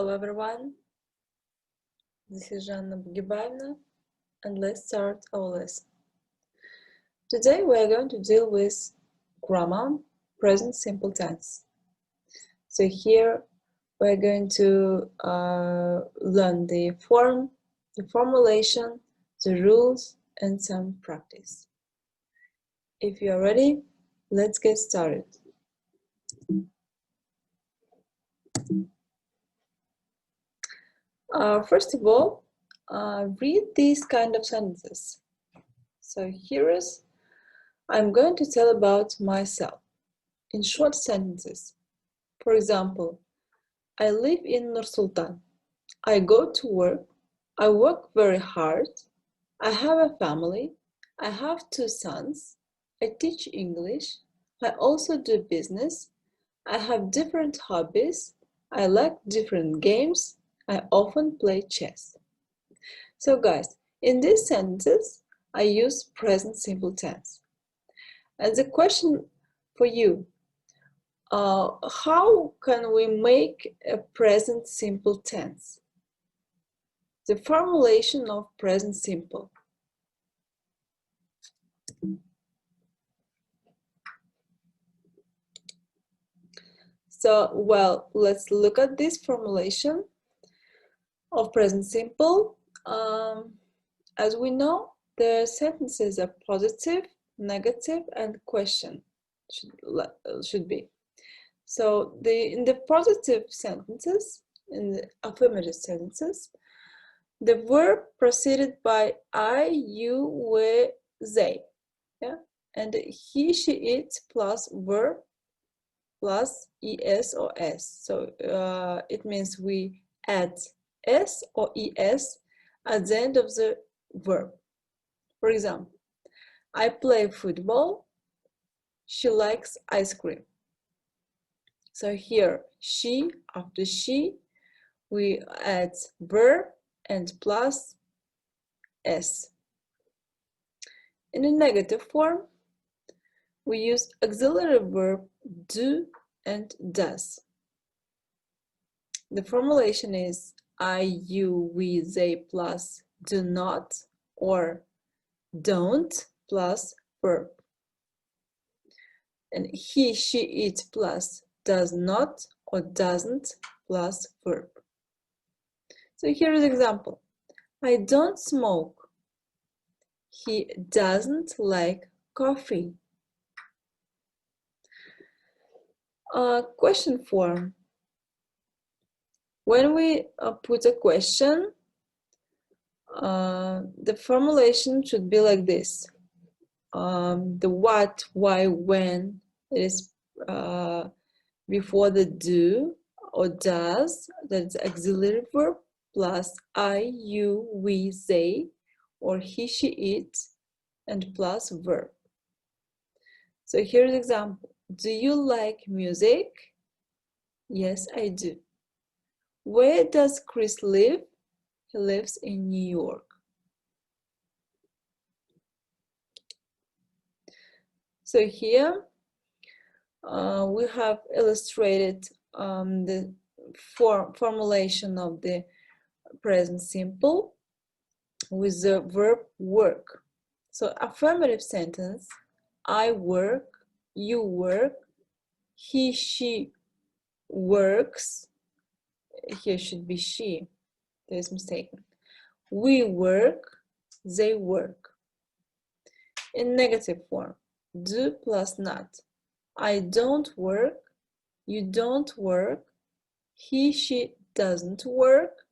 Hello everyone, this is Жанна Бугибаевна, and let's start our lesson. Today we are going to deal with grammar, present simple tense. So here we are going to learn the form, the formulation, the rules, and some practice. If you are ready, let's get started. First of all, read these kind of sentences. So here is, I'm going to tell about myself in short sentences. For example, I live in Nur-Sultan. I go to work. I work very hard. I have a family. I have 2 sons. I teach English. I also do business. I have different hobbies. I like different games. I often play chess. So guys, in these sentences, I use present simple tense. And the question for you, how can we make a present simple tense? The formulation of present simple. So, well, let's look at this formulation of present simple. As we know, the sentences are positive, negative, and question should be. So in the positive sentences, in the affirmative sentences, the verb preceded by I, you, we, they, yeah, and he, she, it plus verb plus es or s. So it means we add s or es at the end of the verb. For example, I play football. She likes ice cream. So here, she, after she, we add verb and plus s. In a negative form, we use auxiliary verb do and does. The formulation is I, you, we, they plus do not or don't plus verb. And he, she, it plus does not or doesn't plus verb. So here is an example. I don't smoke. He doesn't like coffee. Question form. When we put a question, the formulation should be like this. The what, why, when, it is before the do or does, that's auxiliary verb, plus I, you, we, they, or he, she, it, and plus verb. So here's an example. Do you like music? Yes, I do. Where does Chris live? He lives in New York. So here we have illustrated the formulation of the present simple with the verb work. So affirmative sentence, I work, you work, he, she works. Here should be she, there is mistaken. We work, they work. In negative form, do plus not. I don't work, you don't work, he, she doesn't work,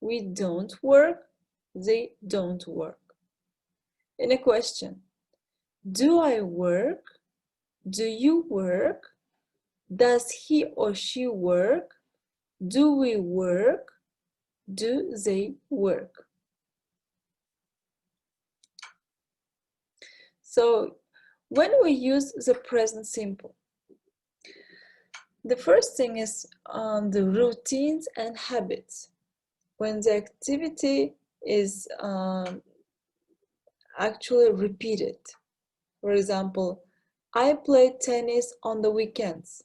we don't work, they don't work. In a question, do I work? Do you work? Does he or she work? Do we work? Do they work? So when we use the present simple, the first thing is the routines and habits. When the activity is actually repeated. For example, I play tennis on the weekends.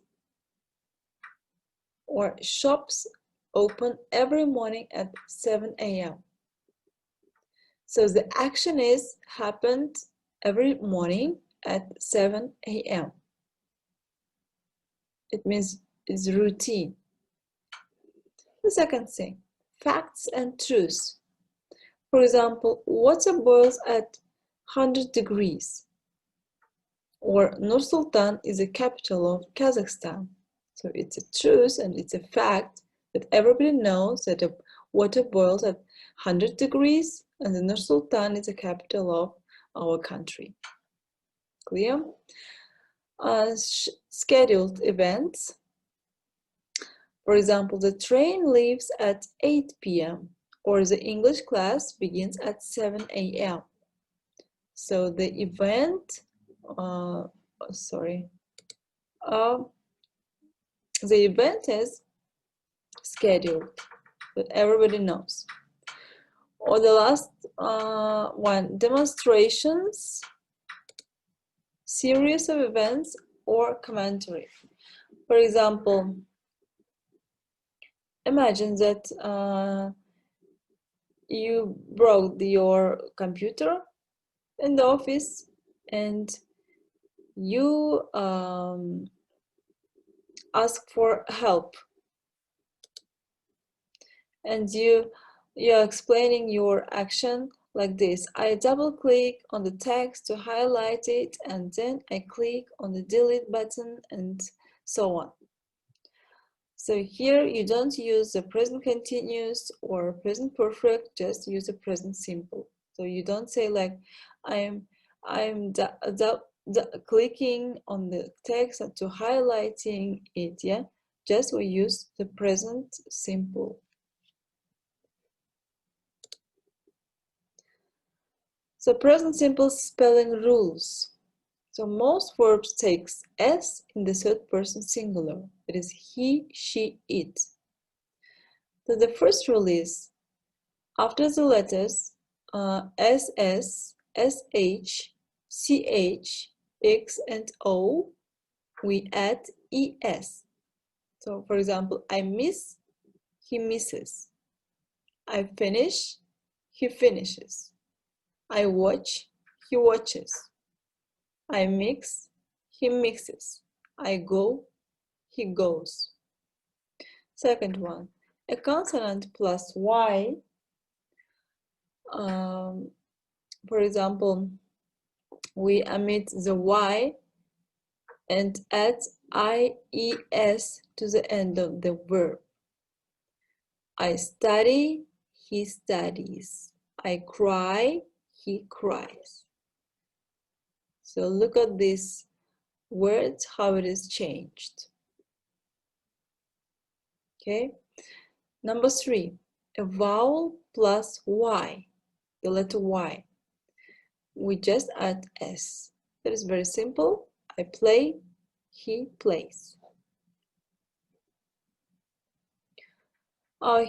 Or shops open every morning at 7 a.m. So the action is happened every morning at 7 a.m. It means it's routine. The second thing, facts and truths. For example, water boils at 100 degrees. Or Nur Sultan is the capital of Kazakhstan. So it's a truth and it's a fact that everybody knows that the water boils at 100 degrees and the Nur Sultan is the capital of our country. Clear? Scheduled events. For example, the train leaves at 8 p.m. or the English class begins at 7 a.m. So the event, the event is scheduled, that everybody knows. Or the last one, demonstrations, series of events, or commentary. For example, imagine that you broke your computer in the office and you ask for help, and you're explaining your action like this. I double click on the text to highlight it, and then I click on the delete button, and so on. So here you don't use the present continuous or present perfect, just use the present simple. So you don't say like I'm clicking on the text to highlighting it, yeah? Just we use the present simple. So present simple spelling rules. So most verbs takes S in the third person singular. It is he, she, it. So the first rule is after the letters SS, SH, CH, X, and O, we add ES. So for example, I miss, he misses. I finish, he finishes. I watch, he watches. I mix, he mixes. I go, he goes. Second one, a consonant plus Y. For example, we omit the Y and add IES to the end of the verb. I study, he studies. I cry, he cries. So look at this word, how it is changed. Okay. Number 3, a vowel plus Y, the letter Y. We just add S. That is very simple. I play, he plays.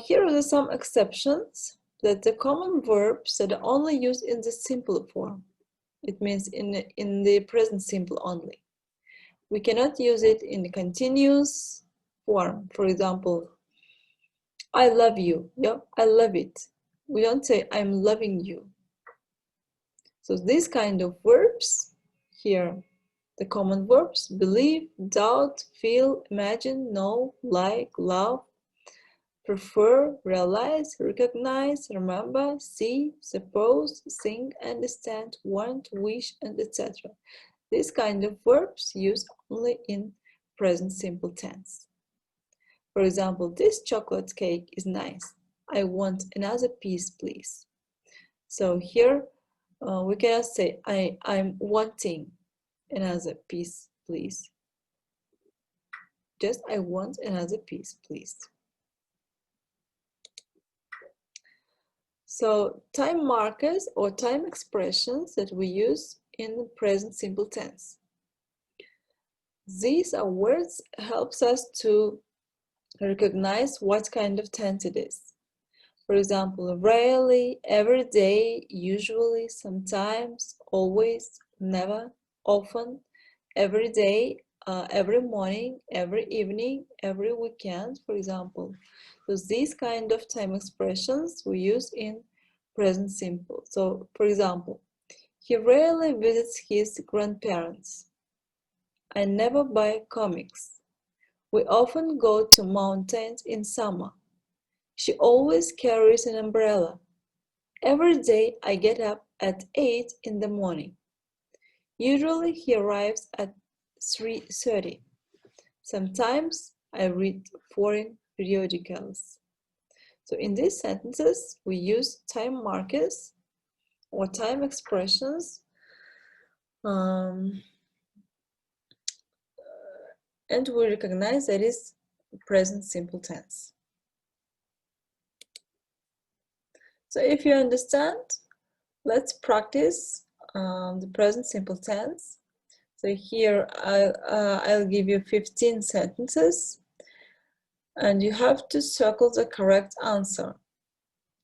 Here are some exceptions, that the common verbs that are only used in the simple form. It means in the present simple only. We cannot use it in the continuous form. For example, I love you. Yeah, I love it. We don't say I'm loving you. So these kind of verbs here, the common verbs, believe, doubt, feel, imagine, know, like, love, prefer, realize, recognize, remember, see, suppose, think, understand, want, wish, and etc. These kind of verbs used only in present simple tense. For example, this chocolate cake is nice. I want another piece, please. So here we cannot say I'm wanting another piece, please. Just I want another piece, please. So time markers or time expressions that we use in the present simple tense. These are words helps us to recognize what kind of tense it is. For example, rarely, every day, usually, sometimes, always, never, often, every day, every morning, every evening, every weekend, for example. So these kind of time expressions we use in present simple. So, for example, he rarely visits his grandparents. I never buy comics. We often go to mountains in summer. She always carries an umbrella. Every day I get up at 8 in the morning. Usually he arrives at 3:30. Sometimes I read foreign periodicals. So in these sentences, we use time markers or time expressions and we recognize that is present simple tense. So if you understand, let's practice the present simple tense. So here I'll give you 15 sentences and you have to circle the correct answer.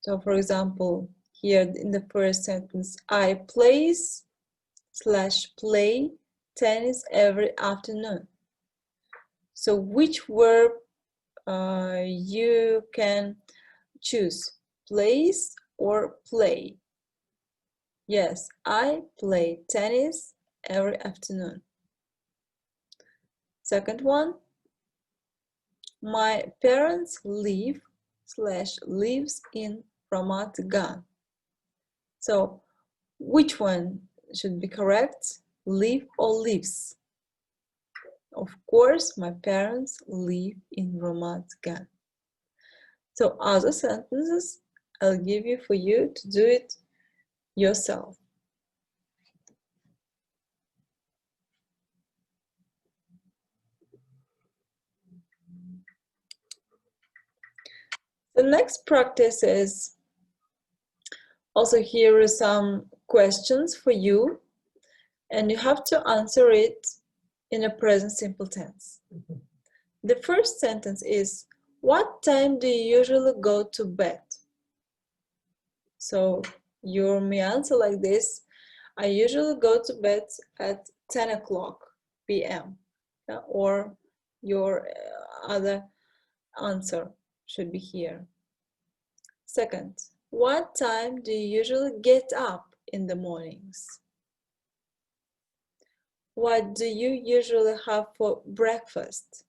So for example, here in the first sentence, I play tennis every afternoon. So which verb you can choose, plays or play? Yes, I play tennis every afternoon. Second one, my parents lives in Ramat Gan. So which one should be correct? Live or lives? Of course, my parents live in Ramat Gan. So other sentences I'll give you for you to do it yourself. The next practice is also here are some questions for you and you have to answer it in a present simple tense. The first sentence is, what time do you usually go to bed? So you may answer like this, I usually go to bed at 10 o'clock p.m. Or your other answer should be here. Second, what time do you usually get up in the mornings? What do you usually have for breakfast?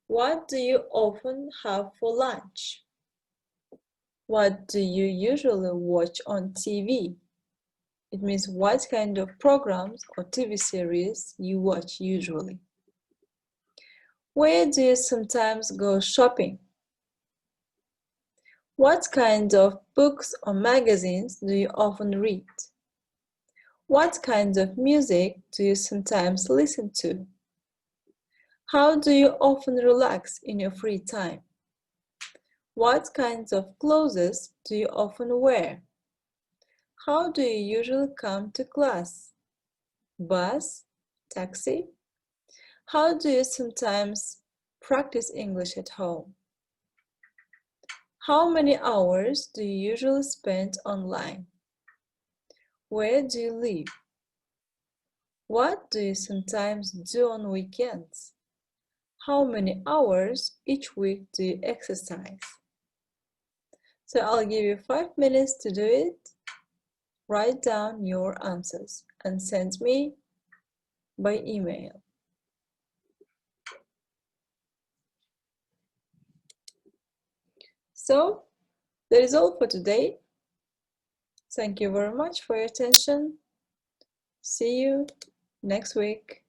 What do you often have for lunch? What do you usually watch on TV? It means what kind of programs or TV series you watch usually. Where do you sometimes go shopping? What kind of books or magazines do you often read? What kind of music do you sometimes listen to? How do you often relax in your free time? What kinds of clothes do you often wear? How do you usually come to class? Bus? Taxi? How do you sometimes practice English at home? How many hours do you usually spend online? Where do you live? What do you sometimes do on weekends? How many hours each week do you exercise? So I'll give you 5 minutes to do it. Write down your answers and send me by email. So that is all for today. Thank you very much for your attention. See you next week.